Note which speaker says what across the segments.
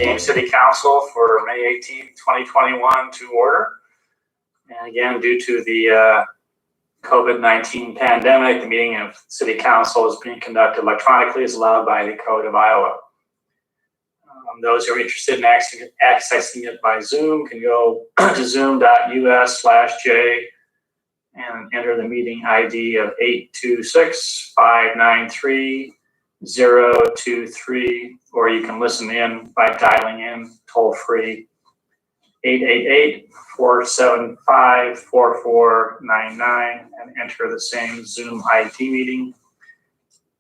Speaker 1: Ames City Council for May 18th, 2021 to order. And again, due to the COVID-19 pandemic, the meeting of City Council is being conducted electronically as allowed by the Code of Iowa. Those who are interested in accessing it by Zoom can go to zoom.us/J and enter the meeting ID of 826-593-023, or you can listen in by dialing in toll free 888-475-4499 and enter the same Zoom ID meeting.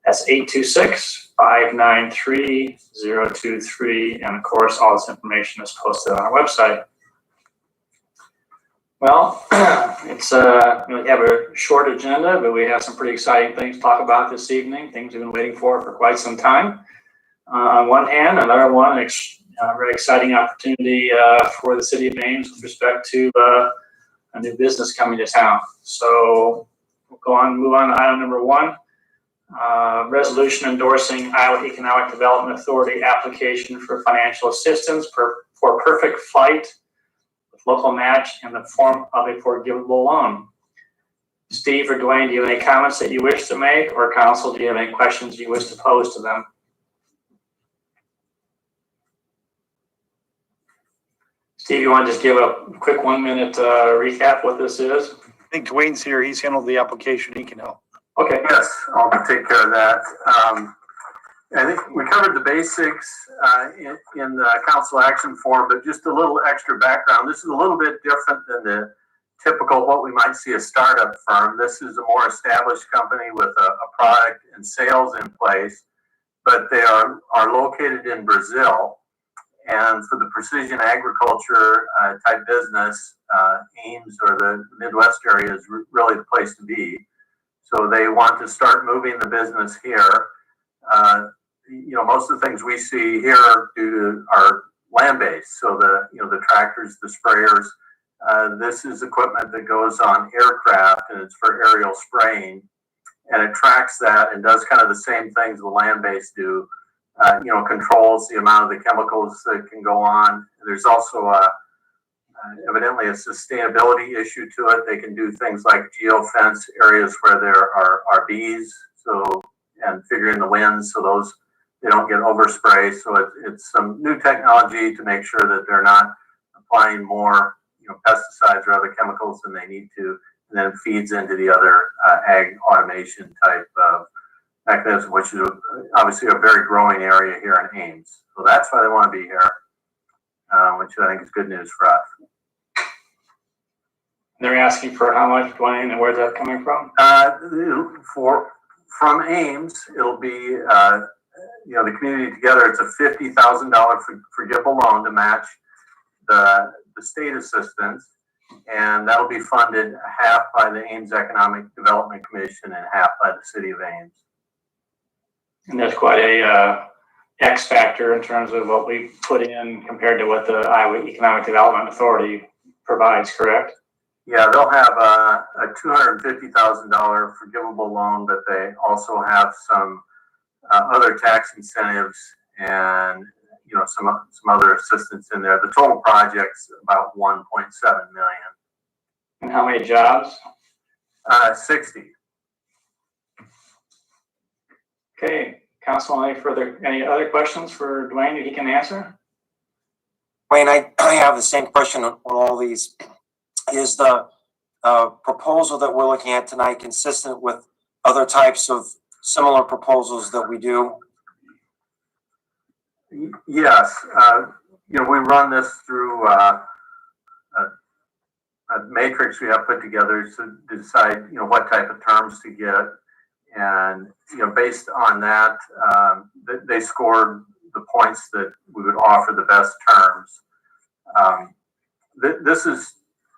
Speaker 1: That's 826-593-023, and of course all this information is posted on our website. Well, it's we have a short agenda, but we have some pretty exciting things to talk about this evening, things we've been waiting for quite some time. On one hand, another one, a very exciting opportunity for the city of Ames with respect to a new business coming to town. So we'll move on to item number one, resolution endorsing Iowa Economic Development Authority application for financial assistance for Perfect Flight with local match in the form of a forgivable loan. Steve or Dwayne, do you have any comments that you wish to make, or council, do you have any questions you wish to pose to them? Steve, you want to just give a quick 1 minute recap what this is?
Speaker 2: I think Dwayne's here. He's handled the application. He can help.
Speaker 1: Okay.
Speaker 3: Yes, I'll take care of that. I think we covered the basics in the council action form, but just a little extra background. This is a little bit different than the typical what we might see a startup firm. This is a more established company with a product and sales in place, but they are located in Brazil. And for the precision agriculture type business, Ames or the Midwest area is really the place to be. So they want to start moving the business here. Most of the things we see here are land-based. So the tractors, the sprayers. This is equipment that goes on aircraft, and it's for aerial spraying, and it tracks that and does kind of the same things the land-based do. Controls the amount of the chemicals that can go on. There's also evidently a sustainability issue to it. They can do things like geofence areas where there are bees, and figure in the winds, so those they don't get overspray. So it's some new technology to make sure that they're not applying more pesticides or other chemicals than they need to, and then it feeds into the other ag automation type of mechanism, which is obviously a very growing area here in Ames. So that's why they want to be here, which I think is good news for us.
Speaker 1: They're asking for how much, Dwayne, and where's that coming from?
Speaker 3: From Ames, it'll be the community together. It's a $50,000 forgivable loan to match the state assistance, and that'll be funded half by the Ames Economic Development Commission and half by the city of Ames.
Speaker 1: And that's quite a X factor in terms of what we put in compared to what the Iowa Economic Development Authority provides, correct?
Speaker 3: Yeah, they'll have a $250,000 forgivable loan, but they also have some other tax incentives and some other assistance in there. The total project's about $1.7 million.
Speaker 1: And how many jobs?
Speaker 3: 60.
Speaker 1: Okay, council, any other questions for Dwayne that he can answer?
Speaker 4: Wayne, I have the same question on all these. Is the proposal that we're looking at tonight consistent with other types of similar proposals that we do?
Speaker 3: Yes, we run this through a matrix we have put together to decide, what type of terms to get. And, based on that, they scored the points that we would offer the best terms. This is,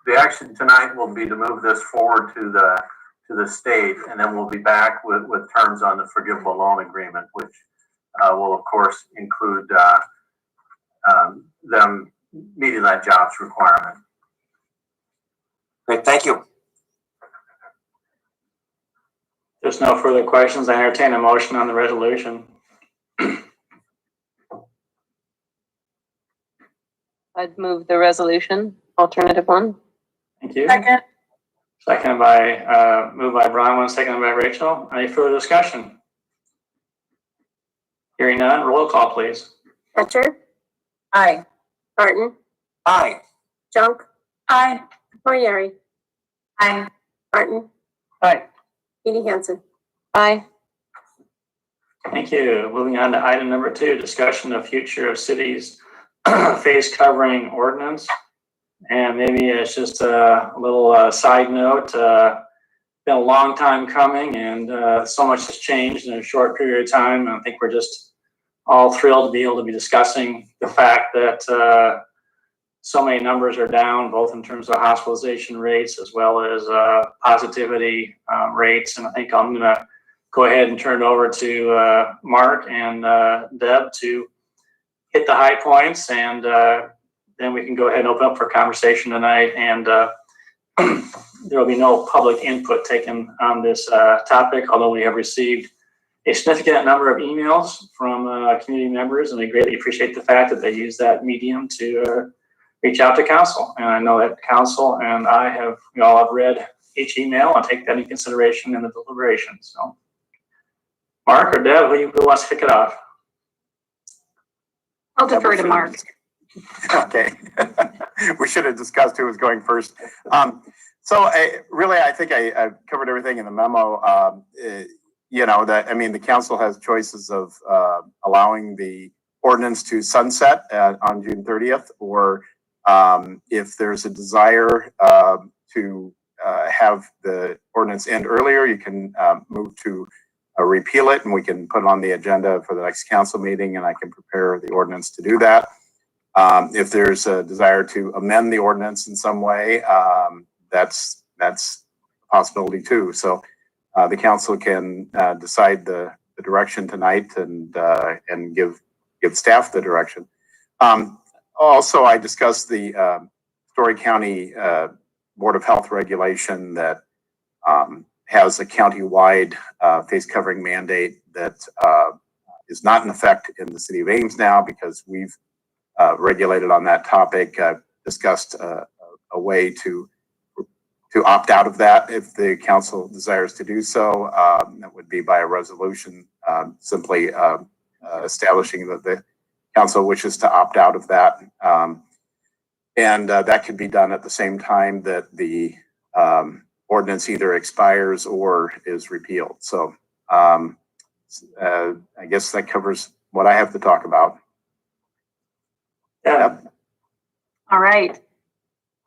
Speaker 3: the action tonight will be to move this forward to the state, and then we'll be back with terms on the forgivable loan agreement, which will of course include them meeting that jobs requirement.
Speaker 4: Great, thank you.
Speaker 1: There's no further questions. I entertain a motion on the resolution.
Speaker 5: I'd move the resolution, alternative one.
Speaker 1: Thank you.
Speaker 5: Second.
Speaker 1: Seconded by, moved by Bronwyn, seconded by Rachel. Any further discussion? Hearing none, roll call, please.
Speaker 6: Betcher.
Speaker 5: Aye.
Speaker 6: Barton.
Speaker 4: Aye.
Speaker 6: Junk.
Speaker 5: Aye.
Speaker 6: Moriarty.
Speaker 5: Aye.
Speaker 6: Martin.
Speaker 1: Aye.
Speaker 6: Edie Hansen.
Speaker 5: Aye.
Speaker 1: Thank you. Moving on to item number 2, discussion of future of cities face covering ordinance. And maybe it's just a little side note. Been a long time coming, and so much has changed in a short period of time. And I think we're just all thrilled to be able to be discussing the fact that so many numbers are down, both in terms of hospitalization rates as well as positivity rates. And I think I'm going to go ahead and turn it over to Mark and Deb to hit the high points, and then we can go ahead and open up for conversation tonight. And there will be no public input taken on this topic, although we have received a significant number of emails from community members, and we greatly appreciate the fact that they use that medium to reach out to council. And I know that council and we all have read each email and take that into consideration in the deliberation. So, Mark or Deb, who wants to kick it off?
Speaker 6: I'll defer to Mark.
Speaker 2: Okay. We should have discussed who was going first. I think I covered everything in the memo. The council has choices of allowing the ordinance to sunset on June 30th, or if there's a desire to have the ordinance end earlier, you can move to repeal it, and we can put it on the agenda for the next council meeting, and I can prepare the ordinance to do that. If there's a desire to amend the ordinance in some way, that's a possibility too. So the council can decide the direction tonight and give staff the direction. Also, I discussed the Story County Board of Health regulation that has a county-wide face covering mandate that is not in effect in the city of Ames now, because we've regulated on that topic. I've discussed a way to opt out of that if the council desires to do so. That would be by a resolution, simply establishing that the council wishes to opt out of that. And that could be done at the same time that the ordinance either expires or is repealed. So I guess that covers what I have to talk about.
Speaker 1: Yeah.
Speaker 6: All right.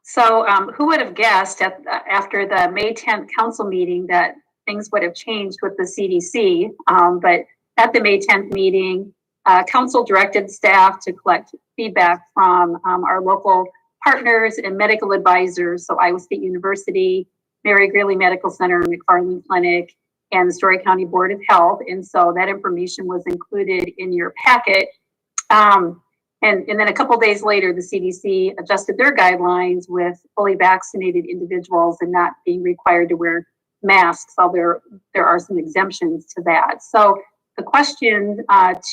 Speaker 6: So who would have guessed after the May 10th council meeting that things would have changed with the CDC? But at the May 10th meeting, council directed staff to collect feedback from our local partners and medical advisors. So Iowa State University, Mary Greeley Medical Center, McFarland Clinic, and the Story County Board of Health. And so that information was included in your packet. And then a couple days later, the CDC adjusted their guidelines with fully vaccinated individuals and not being required to wear masks, although there are some exemptions to that. So the question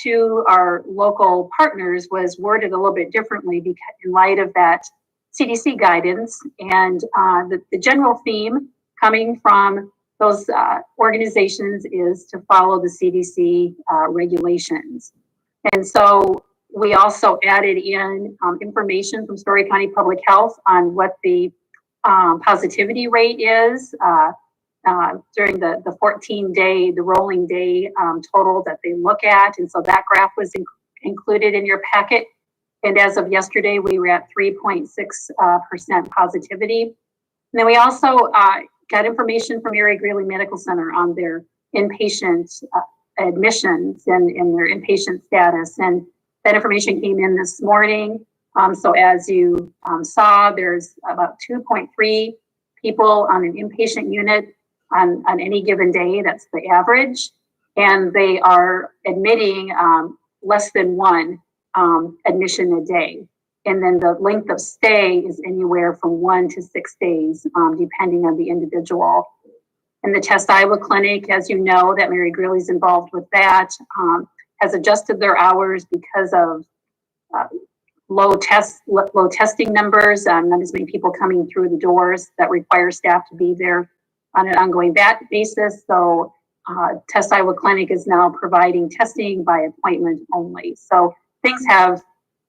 Speaker 6: to our local partners was worded a little bit differently because in light of that CDC guidance, and the general theme coming from those organizations is to follow the CDC regulations. And so we also added in information from Story County Public Health on what the positivity rate is during the 14-day, the rolling day total that they look at. And so that graph was included in your packet. And as of yesterday, we were at 3.6% positivity. And then we also got information from Mary Greeley Medical Center on their inpatient admissions and their inpatient status. And that information came in this morning. So as you saw, there's about 2.3 people on an inpatient unit on any given day. That's the average. And they are admitting less than one admission a day. And then the length of stay is anywhere from 1 to 6 days, depending on the individual. And the Test Iowa Clinic, as you know, that Mary Greeley's involved with that, has adjusted their hours because of low testing numbers, not as many people coming through the doors that require staff to be there on an ongoing basis. So Test Iowa Clinic is now providing testing by appointment only. So things have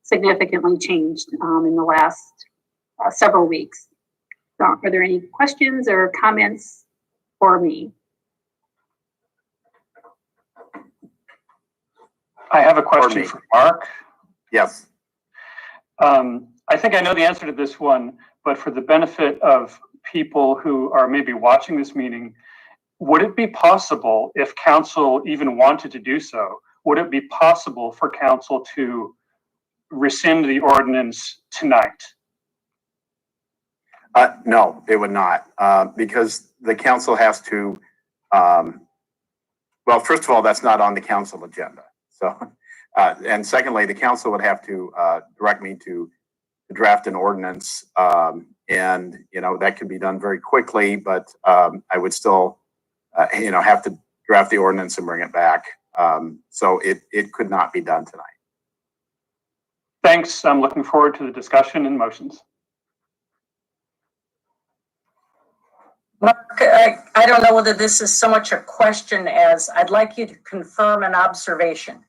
Speaker 6: significantly changed in the last several weeks. So are there any questions or comments for me?
Speaker 7: I have a question for Mark.
Speaker 2: Yes.
Speaker 7: I think I know the answer to this one, but for the benefit of people who are maybe watching this meeting, would it be possible, if council even wanted to do so, would it be possible for council to rescind the ordinance tonight?
Speaker 2: No, it would not, because the council has to, well, first of all, that's not on the council agenda. So, and secondly, the council would have to direct me to draft an ordinance, and that could be done very quickly, but I would still have to draft the ordinance and bring it back. So it could not be done tonight.
Speaker 7: Thanks. I'm looking forward to the discussion and motions.
Speaker 8: Mark, I don't know whether this is so much a question as I'd like you to confirm an observation.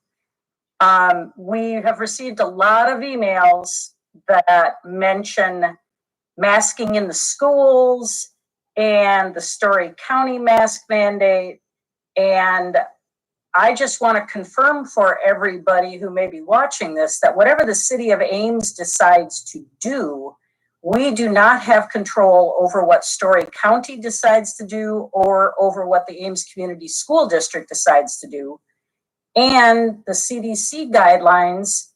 Speaker 8: We have received a lot of emails that mention masking in the schools and the Story County mask mandate. And I just want to confirm for everybody who may be watching this that whatever the city of Ames decides to do, we do not have control over what Story County decides to do or over what the Ames Community School District decides to do. And the CDC guidelines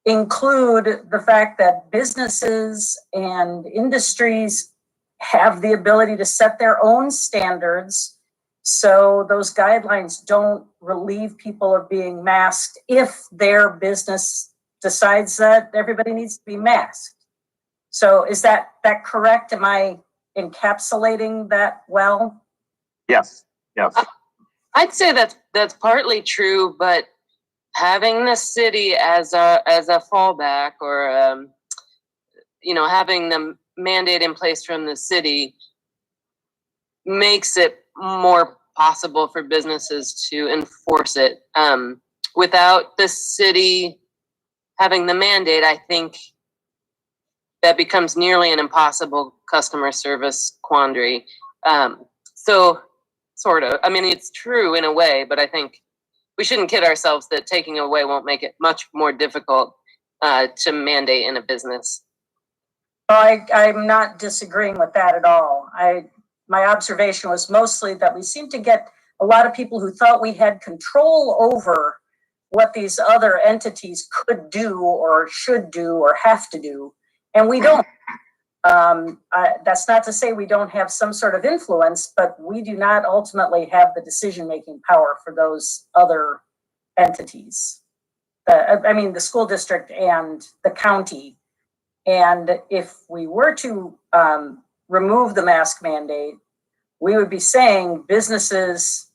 Speaker 8: include the fact that businesses and industries have the ability to set their own standards. So those guidelines don't relieve people of being masked if their business decides that everybody needs to be masked. So is that correct? Am I encapsulating that well?
Speaker 2: Yes, yes.
Speaker 5: I'd say that's partly true, but having the city as a fallback, or having the mandate in place from the city makes it more possible for businesses to enforce it. Without the city having the mandate, I think that becomes nearly an impossible customer service quandary. So sort of, I mean, it's true in a way, but I think we shouldn't kid ourselves that taking away won't make it much more difficult to mandate in a business.
Speaker 8: I'm not disagreeing with that at all. My observation was mostly that we seem to get a lot of people who thought we had control over what these other entities could do or should do or have to do, and we don't. That's not to say we don't have some sort of influence, but we do not ultimately have the decision-making power for those other entities. The school district and the county. And if we were to remove the mask mandate, we would be saying businesses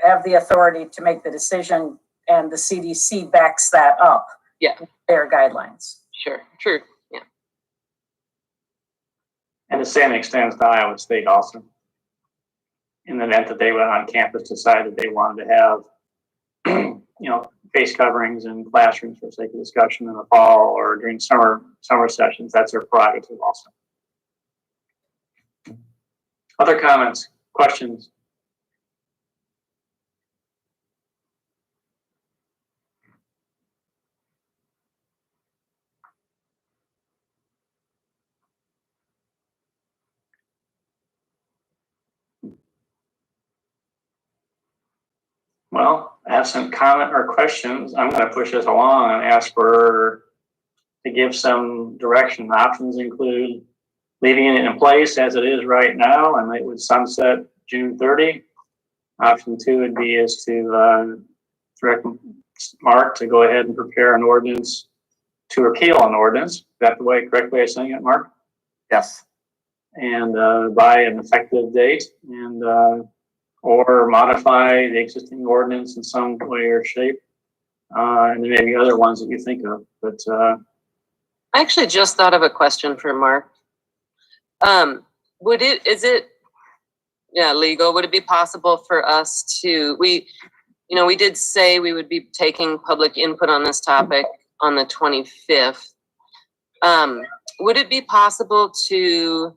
Speaker 8: have the authority to make the decision, and the CDC backs that up.
Speaker 5: Yeah.
Speaker 8: With their guidelines.
Speaker 5: Sure, true. Yeah.
Speaker 1: And the same extends to Iowa State also. In the event that they went on campus, decided they wanted to have, face coverings in classrooms for sake of discussion in the fall or during summer sessions, that's their prerogative also. Other comments, questions? Well, absent comment or questions, I'm going to push us along and ask to give some direction. Options include leaving it in place as it is right now, and it would sunset June 30. Option 2 would be to direct Mark to go ahead and prepare an ordinance to repeal an ordinance. Is that the correct way of saying it, Mark?
Speaker 2: Yes.
Speaker 1: And by an effective date, and or modify the existing ordinance in some way or shape. And there may be other ones that you think of, but
Speaker 5: I actually just thought of a question for Mark. Would it be possible for us to, we did say we would be taking public input on this topic on the 25th. Would it be possible to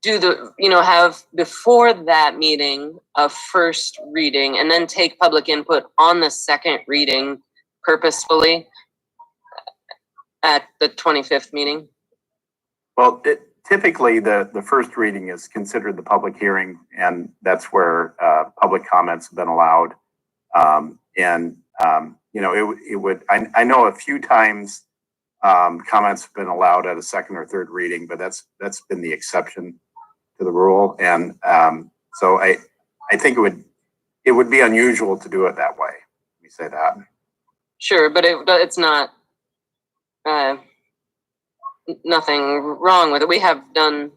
Speaker 5: do have before that meeting a first reading and then take public input on the second reading purposefully at the 25th meeting?
Speaker 2: Well, typically the first reading is considered the public hearing, and that's where public comments have been allowed. It would, I know a few times comments have been allowed at a second or third reading, but that's been the exception to the rule. And so I think it would be unusual to do it that way. Let me say that.
Speaker 5: Sure, but it's not nothing wrong with it. We have done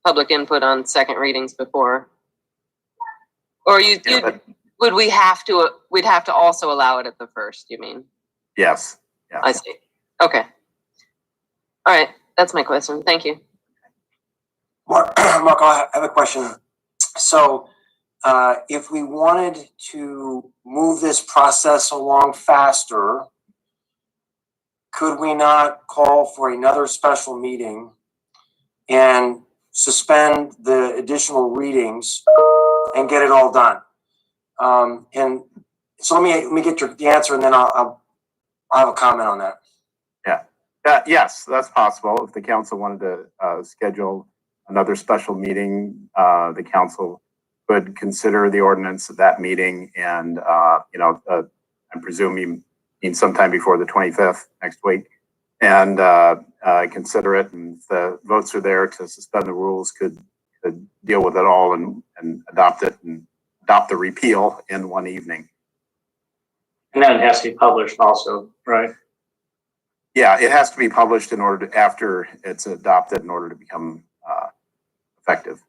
Speaker 5: public input on second readings before. Or we'd have to also allow it at the first, you mean?
Speaker 2: Yes. Yeah.
Speaker 5: I see. Okay. All right. That's my question. Thank you.
Speaker 4: Mark, I have a question. So, if we wanted to move this process along faster, could we not call for another special meeting and suspend the additional readings and get it all done? And so let me get the answer, and then I'll have a comment on that.
Speaker 2: Yes, that's possible. If the council wanted to schedule another special meeting, the council could consider the ordinance at that meeting, and I'm presuming sometime before the 25th next week, and consider it. And if the votes are there to suspend the rules, could deal with it all and adopt it and adopt the repeal in one evening.
Speaker 1: And then it has to be published also, right?
Speaker 2: Yeah, it has to be published in order to, after it's adopted, in order to become effective.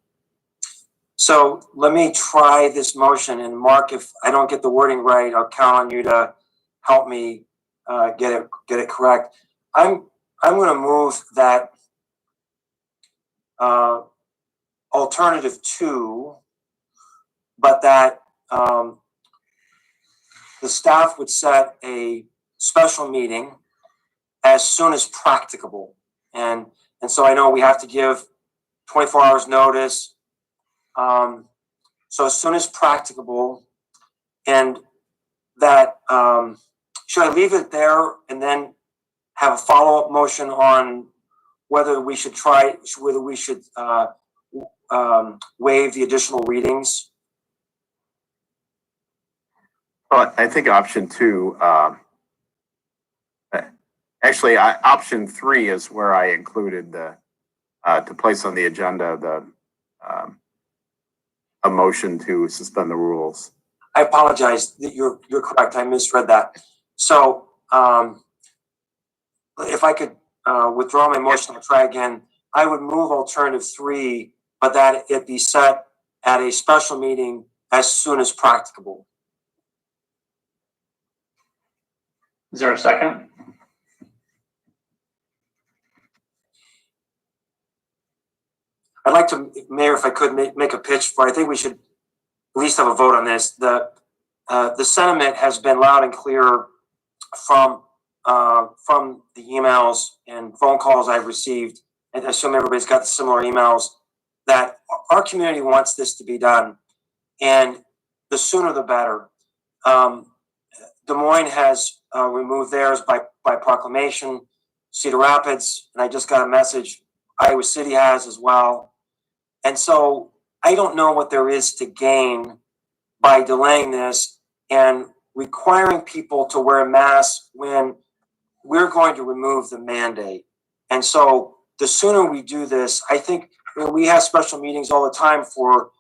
Speaker 4: So let me try this motion, and Mark, if I don't get the wording right, I'll count on you to help me get it correct. I'm going to move that alternative 2, but that the staff would set a special meeting as soon as practicable. And so I know we have to give 24 hours notice. So as soon as practicable, and that, should I leave it there and then have a follow-up motion on whether we should waive the additional readings?
Speaker 2: Well, I think option 2, actually, option 3 is where I included to place on the agenda a motion to suspend the rules.
Speaker 4: I apologize. You're correct. I misread that. So if I could withdraw my motion, I'll try again. I would move alternative 3, but that it be set at a special meeting as soon as practicable.
Speaker 1: Is there a second?
Speaker 4: I'd like to, Mayor, if I could make a pitch for, I think we should at least have a vote on this. The sentiment has been loud and clear from the emails and phone calls I've received, and I assume everybody's got the similar emails, that our community wants this to be done, and the sooner the better. Des Moines has removed theirs by proclamation. Cedar Rapids, and I just got a message, Iowa City has as well. And so I don't know what there is to gain by delaying this and requiring people to wear masks when we're going to remove the mandate. And so the sooner we do this, I think, we have special meetings all the time for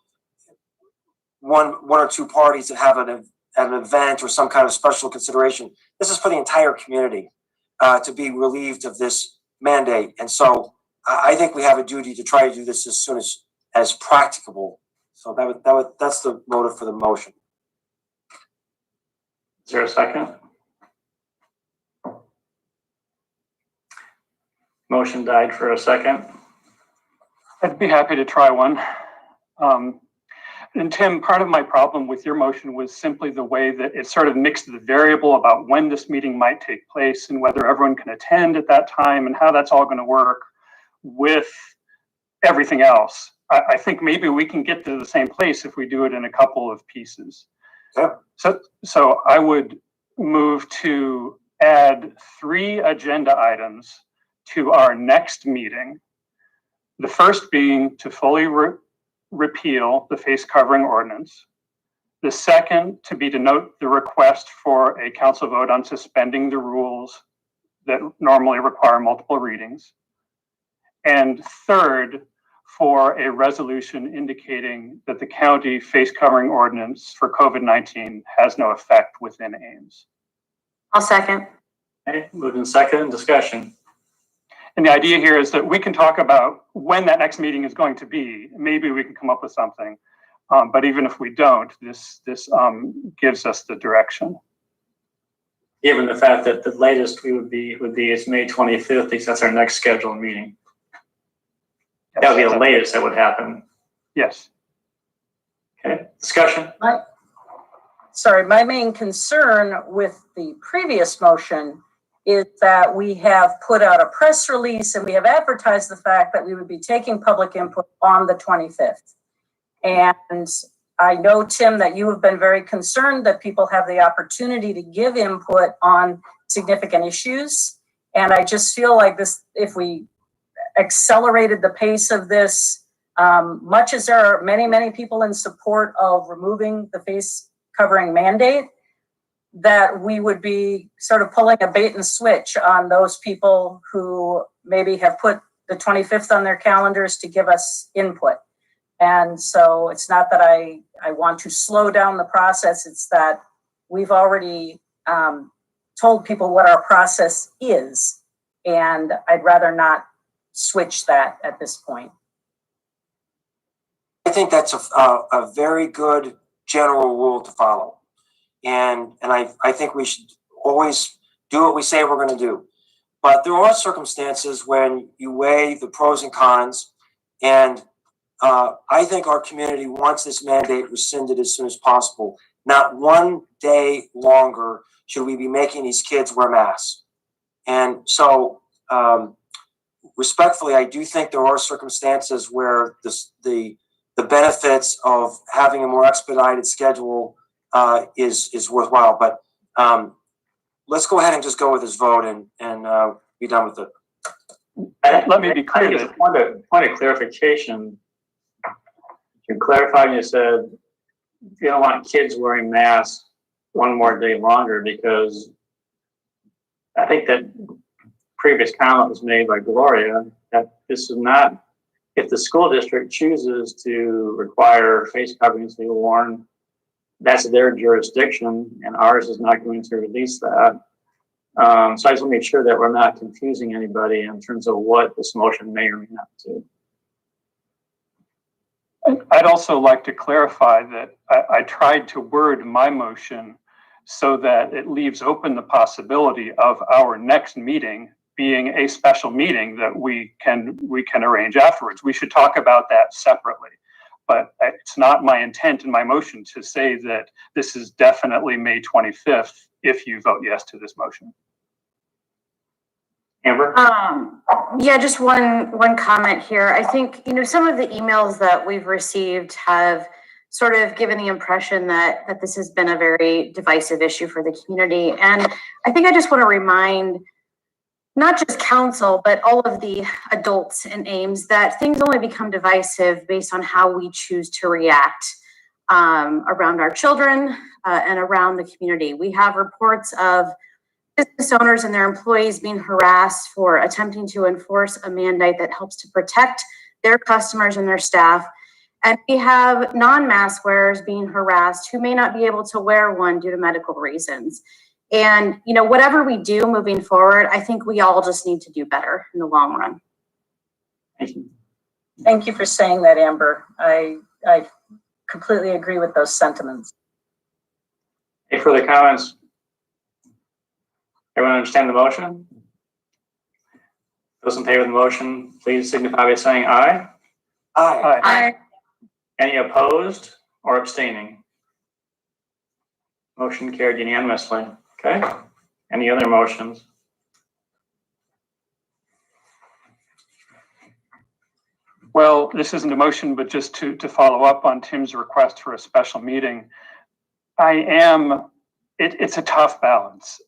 Speaker 4: one or two parties that have an event or some kind of special consideration. This is for the entire community to be relieved of this mandate. And so I think we have a duty to try to do this as soon as practicable. So that's the motive for the motion.
Speaker 1: Is there a second? Motion died for a second.
Speaker 7: I'd be happy to try one. And Tim, part of my problem with your motion was simply the way that it sort of mixed the variable about when this meeting might take place and whether everyone can attend at that time and how that's all going to work with everything else. I think maybe we can get to the same place if we do it in a couple of pieces.
Speaker 4: Yeah.
Speaker 7: So I would move to add 3 agenda items to our next meeting. The first being to fully repeal the face covering ordinance. The second to be to note the request for a council vote on suspending the rules that normally require multiple readings. And third, for a resolution indicating that the county face covering ordinance for COVID-19 has no effect within Ames.
Speaker 6: I'll second.
Speaker 1: Okay, moved in second, discussion.
Speaker 7: And the idea here is that we can talk about when that next meeting is going to be. Maybe we can come up with something, but even if we don't, this gives us the direction.
Speaker 1: Given the fact that the latest we would be is May 25th, because that's our next scheduled meeting.
Speaker 7: Yes,
Speaker 1: That would be the latest that would happen.
Speaker 7: Yes.
Speaker 1: Okay, discussion.
Speaker 8: My main concern with the previous motion is that we have put out a press release and we have advertised the fact that we would be taking public input on the 25th. And I know, Tim, that you have been very concerned that people have the opportunity to give input on significant issues. And I just feel like this, if we accelerated the pace of this, much as there are many, many people in support of removing the face covering mandate, that we would be sort of pulling a bait and switch on those people who maybe have put the 25th on their calendars to give us input. And so it's not that I want to slow down the process, it's that we've already told people what our process is, and I'd rather not switch that at this point.
Speaker 4: I think that's a very good general rule to follow. And I think we should always do what we say we're going to do. But there are circumstances when you weigh the pros and cons, and I think our community wants this mandate rescinded as soon as possible. Not one day longer should we be making these kids wear masks. And so, respectfully, I do think there are circumstances where the benefits of having a more expedited schedule is worthwhile, but let's go ahead and just go with this vote and be done with it.
Speaker 1: Let me be clear. As a point of clarification, you clarified and you said you don't want kids wearing masks one more day longer, because I think that previous comment was made by Gloria that this is not, if the school district chooses to require face coverings to be worn, that's their jurisdiction, and ours is not going to release that. So I just want to make sure that we're not confusing anybody in terms of what this motion may or may not do.
Speaker 7: I'd also like to clarify that I tried to word my motion so that it leaves open the possibility of our next meeting being a special meeting that we can arrange afterwards. We should talk about that separately. But it's not my intent in my motion to say that this is definitely May 25th if you vote yes to this motion.
Speaker 1: Amber?
Speaker 9: Yeah, just one comment here. I think, some of the emails that we've received have sort of given the impression that this has been a very divisive issue for the community. And I think I just want to remind not just council, but all of the adults in Ames that things only become divisive based on how we choose to react around our children and around the community. We have reports of business owners and their employees being harassed for attempting to enforce a mandate that helps to protect their customers and their staff. And we have non-mask wearers being harassed who may not be able to wear one due to medical reasons. And, whatever we do moving forward, I think we all just need to do better in the long run.
Speaker 1: Thank you.
Speaker 8: Thank you for saying that, Amber. I completely agree with those sentiments.
Speaker 1: Any further comments? Everyone understand the motion? Those in favor of the motion, please signify by saying aye.
Speaker 4: Aye.
Speaker 8: Aye.
Speaker 1: Any opposed or abstaining? Motion carried unanimously. Okay. Any other motions?
Speaker 7: Well, this isn't a motion, but just to follow up on Tim's request for a special meeting, it's a tough balance.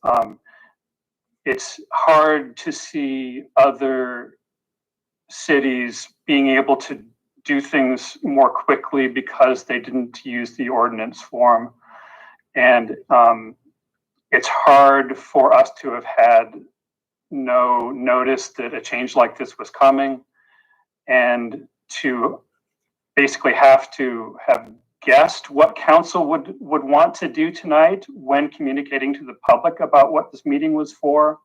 Speaker 7: It's hard to see other cities being able to do things more quickly because they didn't use the ordinance form. And it's hard for us to have had no notice that a change like this was coming, and to basically have to have guessed what council would want to do tonight when communicating to the public about what this meeting was for.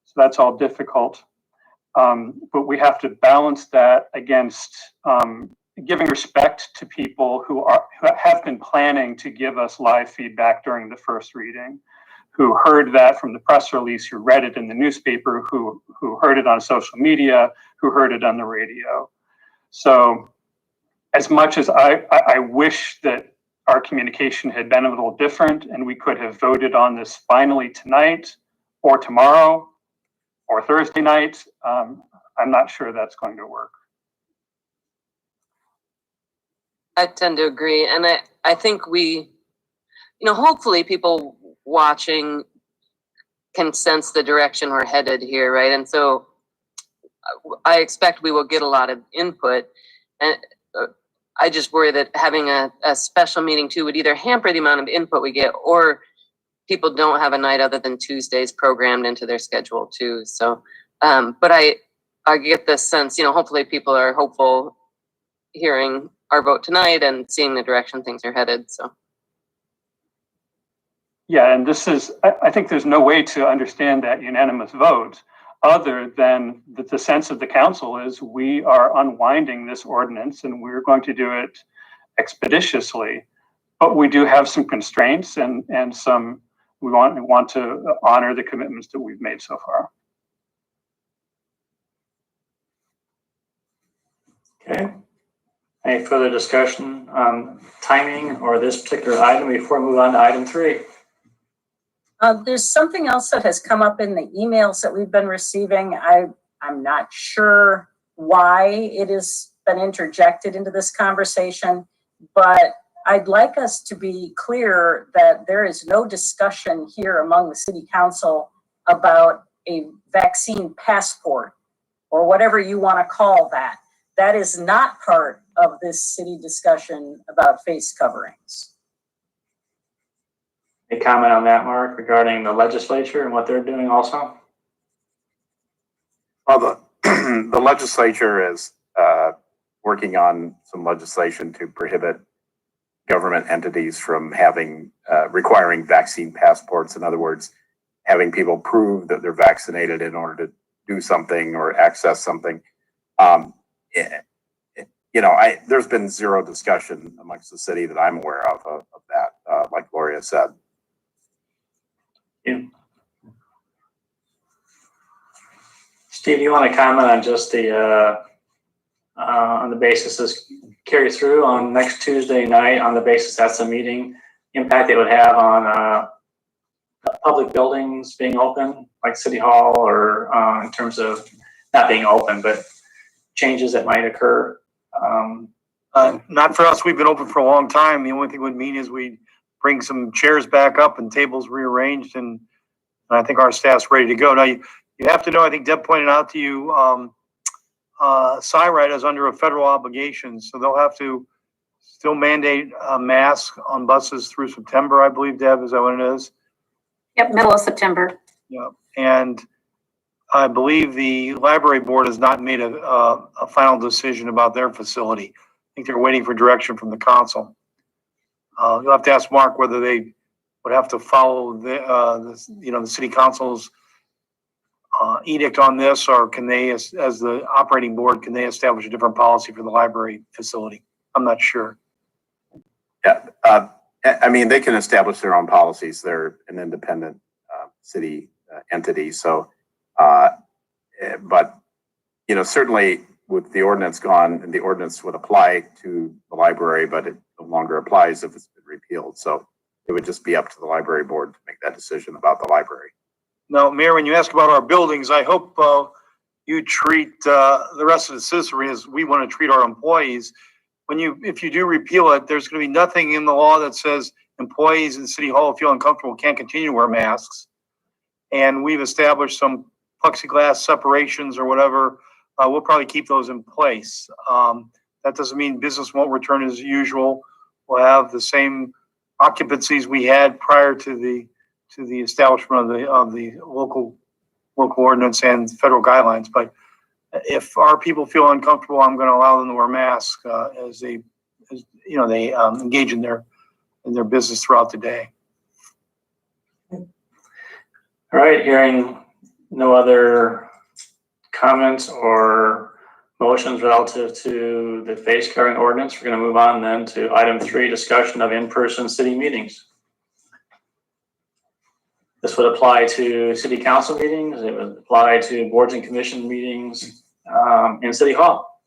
Speaker 7: So that's all difficult. But we have to balance that against giving respect to people who have been planning to give us live feedback during the first reading, who heard that from the press release, who read it in the newspaper, who heard it on social media, who heard it on the radio. So as much as I wish that our communication had been a little different and we could have voted on this finally tonight or tomorrow or Thursday night, I'm not sure that's going to work.
Speaker 5: I tend to agree. And I think hopefully people watching can sense the direction we're headed here, right? And so I expect we will get a lot of input. And I just worry that having a special meeting too would either hamper the amount of input we get, or people don't have a night other than Tuesdays programmed into their schedule too. So, but I get this sense, hopefully people are hopeful hearing our vote tonight and seeing the direction things are headed, so.
Speaker 7: Yeah, and I think there's no way to understand that unanimous vote other than that the sense of the council is we are unwinding this ordinance and we're going to do it expeditiously. But we do have some constraints and some, we want to honor the commitments that we've made so far.
Speaker 1: Okay. Any further discussion on timing or this particular item before we move on to item 3?
Speaker 8: There's something else that has come up in the emails that we've been receiving. I'm not sure why it has been interjected into this conversation, but I'd like us to be clear that there is no discussion here among the city council about a vaccine passport or whatever you want to call that. That is not part of this city discussion about face coverings.
Speaker 1: Any comment on that, Mark, regarding the legislature and what they're doing also?
Speaker 2: Well, the legislature is working on some legislation to prohibit government entities from having requiring vaccine passports. In other words, having people prove that they're vaccinated in order to do something or access something. There's been zero discussion amongst the city that I'm aware of that, like Gloria said.
Speaker 1: Yeah. Steve, do you want to comment on just the, on the basis this carries through on next Tuesday night, on the basis that's a meeting, impact it would have on public buildings being open, like City Hall, or in terms of not being open, but changes that might occur?
Speaker 10: Not for us. We've been open for a long time. The only thing it would mean is we bring some chairs back up and tables rearranged, and I think our staff's ready to go. Now, you have to know, I think Deb pointed out to you, SIRAD is under a federal obligation, so they'll have to still mandate a mask on buses through September, I believe, Deb, is that what it is?
Speaker 6: Yep, middle of September.
Speaker 10: Yeah, and I believe the library board has not made a final decision about their facility. I think they're waiting for direction from the council. You'll have to ask Mark whether they would have to follow the city council's edict on this, or can they, as the operating board, can they establish a different policy for the library facility? I'm not sure.
Speaker 2: Yeah, I mean, they can establish their own policies. They're an independent city entity. So, but, certainly with the ordinance gone, and the ordinance would apply to the library, but it no longer applies if it's been repealed. So it would just be up to the library board to make that decision about the library.
Speaker 10: Now, Mayor, when you ask about our buildings, I hope you treat the rest of the citizenry as we want to treat our employees. If you do repeal it, there's going to be nothing in the law that says employees in City Hall, if feel uncomfortable, can't continue to wear masks. And we've established some plexiglass separations or whatever. We'll probably keep those in place. That doesn't mean business won't return as usual. We'll have the same occupancies we had prior to the establishment of the local ordinance and federal guidelines. But if our people feel uncomfortable, I'm going to allow them to wear masks as they engage in their business throughout the day.
Speaker 1: All right, hearing no other comments or motions relative to the face covering ordinance, we're going to move on then to item 3, discussion of in-person city meetings. This would apply to city council meetings. It would apply to boards and commission meetings in City Hall.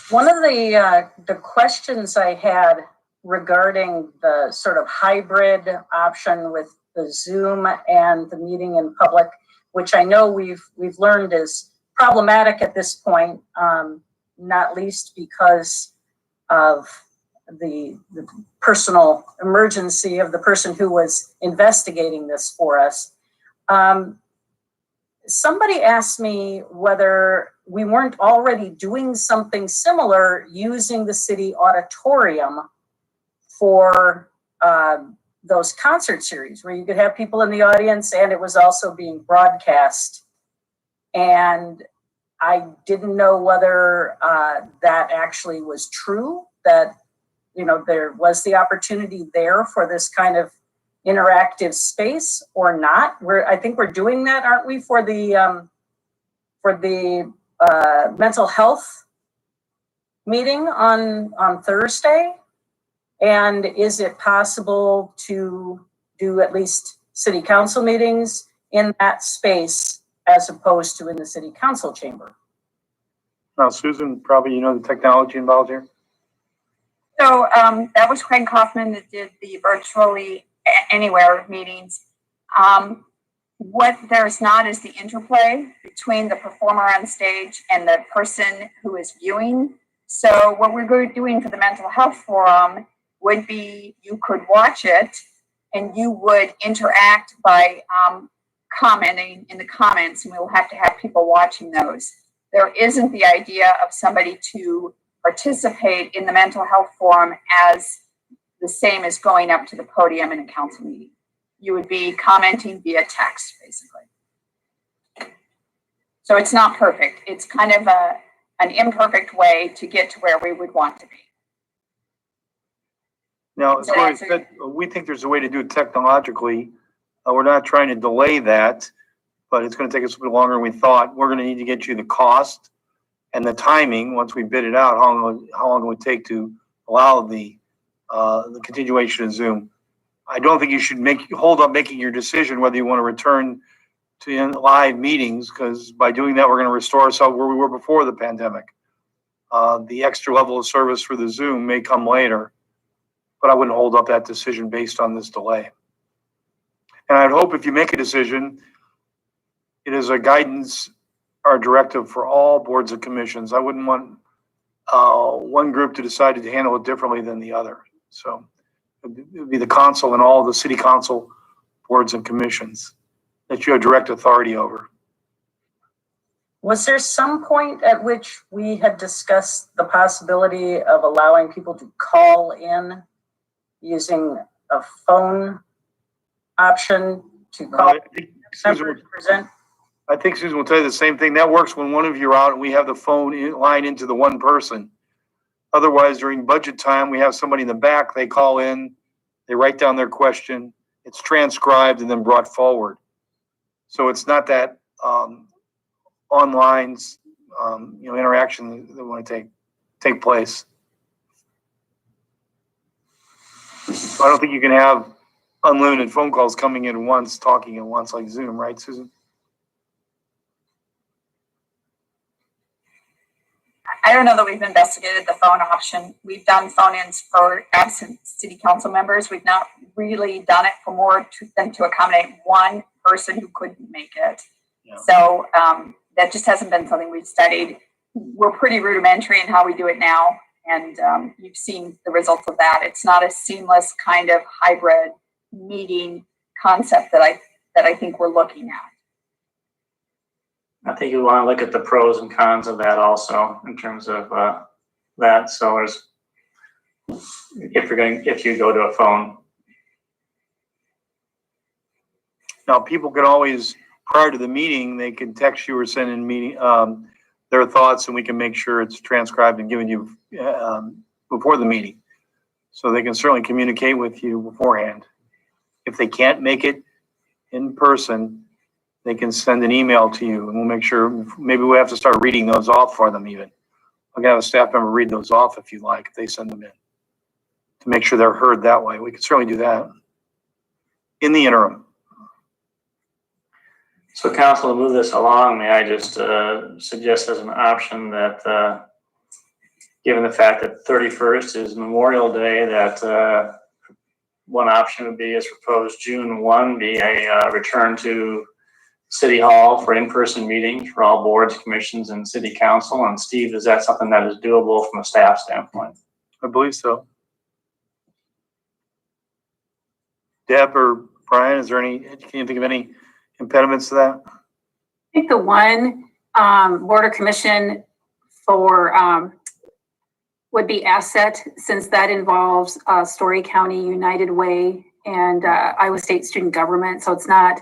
Speaker 8: One of the questions I had regarding the sort of hybrid option with the Zoom and the meeting in public, which I know we've learned is problematic at this point, not least because of the personal emergency of the person who was investigating this for us. Somebody asked me whether we weren't already doing something similar using the city auditorium for those concert series where you could have people in the audience and it was also being broadcast. And I didn't know whether that actually was true, that there was the opportunity there for this kind of interactive space or not. I think we're doing that, aren't we, for the mental health meeting on Thursday? And is it possible to do at least city council meetings in that space as opposed to in the city council chamber?
Speaker 10: Now, Susan, probably the technology involved here.
Speaker 11: So that was Craig Kaufman that did the virtually anywhere meetings. What there's not is the interplay between the performer on stage and the person who is viewing. So what we're doing for the mental health forum would be you could watch it and you would interact by commenting in the comments, and we will have to have people watching those. There isn't the idea of somebody to participate in the mental health forum as the same as going up to the podium in a council meeting. You would be commenting via text, basically. So it's not perfect. It's kind of an imperfect way to get to where we would want to be.
Speaker 10: Now, as Gloria said, we think there's a way to do it technologically. We're not trying to delay that, but it's going to take us a bit longer than we thought. We're going to need to get you the cost and the timing once we bid it out. How long it would take to allow the continuation of Zoom. I don't think you should hold up making your decision whether you want to return to live meetings, because by doing that, we're going to restore ourselves where we were before the pandemic. The extra level of service for the Zoom may come later, but I wouldn't hold up that decision based on this delay. And I'd hope if you make a decision, it is a guidance or directive for all boards and commissions. I wouldn't want one group to decide to handle it differently than the other. So it would be the council and all the city council boards and commissions that you have direct authority over.
Speaker 8: Was there some point at which we had discussed the possibility of allowing people to call in using a phone option to call?
Speaker 10: I think Susan will tell you the same thing. That works when one of you are out and we have the phone line into the one person. Otherwise, during budget time, we have somebody in the back, they call in, they write down their question, it's transcribed and then brought forward. So it's not that online interaction that want to take place. So I don't think you can have unlimited phone calls coming in at once, talking at once like Zoom, right, Susan?
Speaker 11: I don't know that we've investigated the phone option. We've done phone-ins for absent city council members. We've not really done it for more than to accommodate one person who couldn't make it. Yeah. So that just hasn't been something we've studied. We're pretty rudimentary in how we do it now, and you've seen the results of that. It's not a seamless kind of hybrid meeting concept that I think we're looking at.
Speaker 1: I think you want to look at the pros and cons of that also in terms of that. So if you go to a phone.
Speaker 10: Now, people can always, prior to the meeting, they can text you or send in their thoughts, and we can make sure it's transcribed and given you before the meeting. So they can certainly communicate with you beforehand. If they can't make it in person, they can send an email to you, and we'll make sure. Maybe we have to start reading those off for them even. I can have a staff member read those off if you like, if they send them in, to make sure they're heard that way. We can certainly do that in the interim.
Speaker 1: So council, to move this along, may I just suggest as an option that given the fact that 31st is Memorial Day, that one option would be as proposed June 1 be a return to City Hall for in-person meetings for all boards, commissions, and city council. And Steve, is that something that is doable from a staff standpoint?
Speaker 10: I believe so. Deb or Brian, can you think of any impediments to that?
Speaker 6: I think the one board or commission for would be asset, since that involves Story County United Way and Iowa State Student Government. So it's not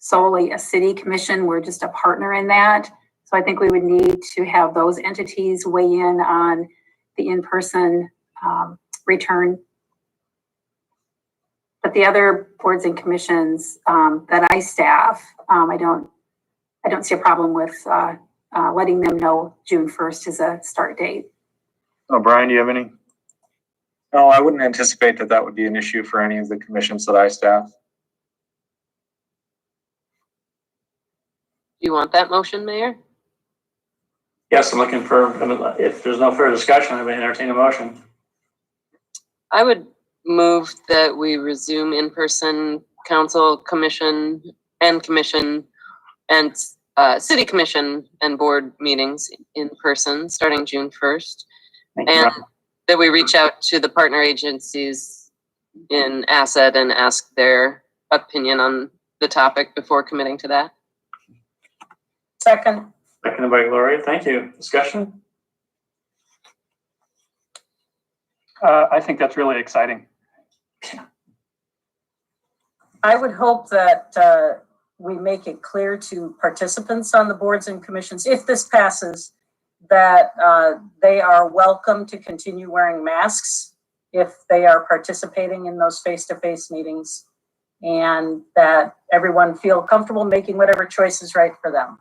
Speaker 6: solely a city commission, we're just a partner in that. So I think we would need to have those entities weigh in on the in-person return. But the other boards and commissions that I staff, I don't see a problem with letting them know June 1st is a start date.
Speaker 10: Oh, Brian, do you have any?
Speaker 12: No, I wouldn't anticipate that would be an issue for any of the commissions that I staff.
Speaker 5: Do you want that motion, Mayor?
Speaker 1: Yes, I'm looking for, if there's no further discussion, I would entertain a motion.
Speaker 5: I would move that we resume in-person council, commission, and city commission and board meetings in person starting June 1st. And that we reach out to the partner agencies in asset and ask their opinion on the topic before committing to that.
Speaker 8: Second.
Speaker 1: Seconded by Gloria. Thank you. Discussion?
Speaker 7: I think that's really exciting.
Speaker 8: I would hope that we make it clear to participants on the boards and commissions, if this passes, that they are welcome to continue wearing masks if they are participating in those face-to-face meetings, and that everyone feel comfortable making whatever choice is right for them.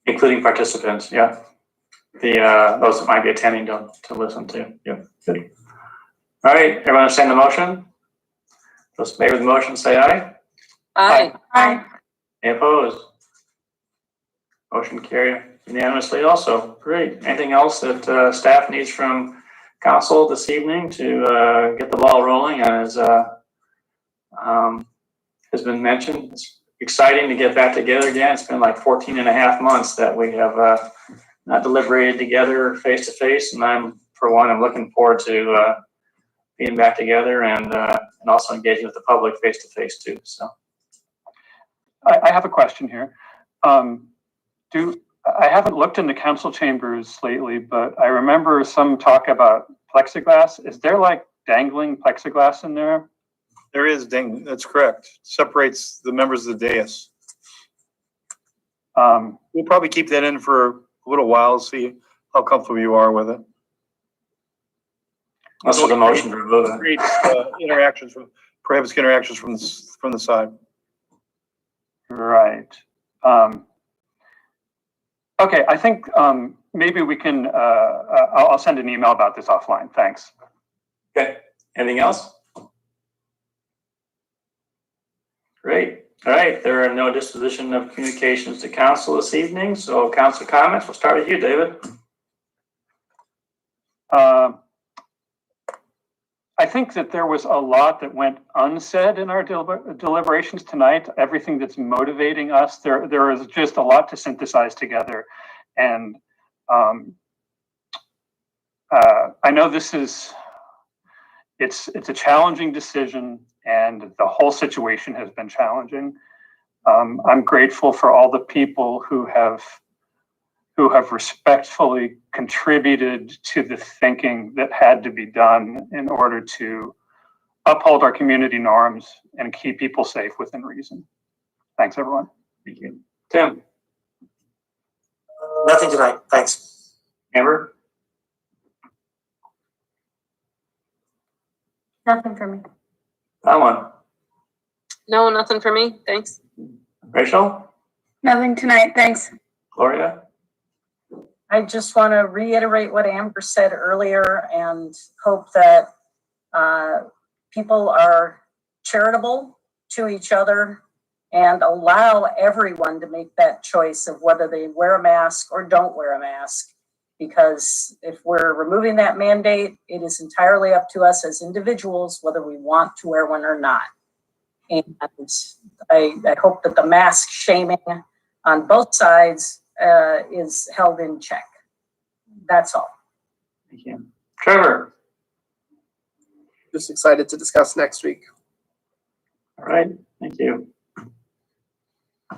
Speaker 1: Including participants, yeah. Those that might be attending to listen to. Yeah, good. All right, everyone understand the motion? Those in favor of the motion say aye.
Speaker 5: Aye.
Speaker 8: Aye.
Speaker 1: Any opposed? Motion carried unanimously also. Great. Anything else that staff needs from council this evening to get the ball rolling? As has been mentioned, it's exciting to get back together again. It's been like 14 and a half months that we have not deliberated together face to face, and I'm looking forward to being back together and also engaging with the public face to face too. So
Speaker 7: I have a question here. I haven't looked in the council chambers lately, but I remember some talk about plexiglass. Is there like dangling plexiglass in there?
Speaker 10: There is, that's correct. Separates the members of the dais. We'll probably keep that in for a little while, see how comfortable you are with it.
Speaker 1: that's what the motion to remove it.
Speaker 10: Creates prohibits interactions from the side.
Speaker 7: Right. Okay, I think maybe we can, I'll send an email about this offline. Thanks.
Speaker 1: Okay. Anything else? Great. All right. There are no disposition of communications to council this evening. So council comments, we'll start with you, David.
Speaker 7: I think that there was a lot that went unsaid in our deliberations tonight. Everything that's motivating us, there is just a lot to synthesize together. And I know it's a challenging decision, and the whole situation has been challenging. I'm grateful for all the people who have respectfully contributed to the thinking that had to be done in order to uphold our community norms and keep people safe within reason. Thanks, everyone.
Speaker 1: Thank you. Tim.
Speaker 4: Nothing tonight. Thanks.
Speaker 1: Amber.
Speaker 9: Nothing for me.
Speaker 1: That one.
Speaker 5: No, nothing for me. Thanks.
Speaker 1: Rachel.
Speaker 11: Nothing tonight, thanks.
Speaker 1: Gloria.
Speaker 8: I just want to reiterate what Amber said earlier and hope that people are charitable to each other and allow everyone to make that choice of whether they wear a mask or don't wear a mask. Because if we're removing that mandate, it is entirely up to us as individuals whether we want to wear one or not. And I hope that the mask shaming on both sides is held in check. That's all.
Speaker 1: Thank you. Trevor.
Speaker 13: Just excited to discuss next week.
Speaker 1: All right. Thank you.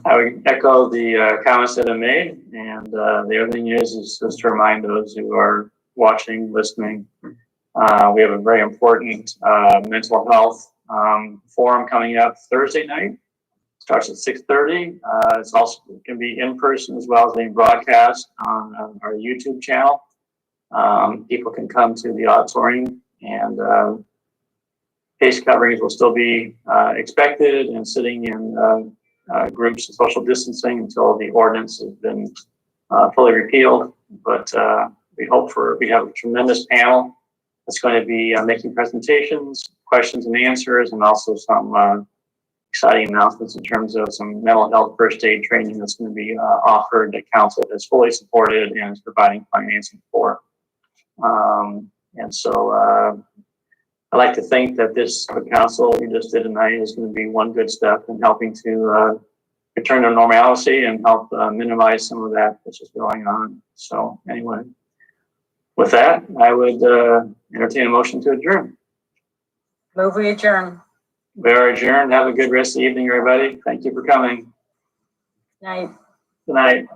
Speaker 1: I would echo the comments that I made, and the other thing is just to remind those who are watching, listening, we have a very important mental health forum coming up Thursday night. Starts at 6:30. It's also going to be in person as well as being broadcast on our YouTube channel. People can come to the auditorium, and face coverings will still be expected, and sitting in groups of social distancing until the ordinance has been fully repealed. But we have a tremendous panel that's going to be making presentations, questions and answers, and also some exciting announcements in terms of some mental health first aid training that's going to be offered that council has fully supported and is providing financing for. And so I like to think that this council we just did tonight is going to be one good step in helping to return to normalcy and help minimize some of that that's just going on. So anyway, with that, I would entertain a motion to adjourn.
Speaker 8: Move we adjourn.
Speaker 1: We are adjourned. Have a good rest of the evening, everybody. Thank you for coming.
Speaker 8: Night.
Speaker 1: Good night.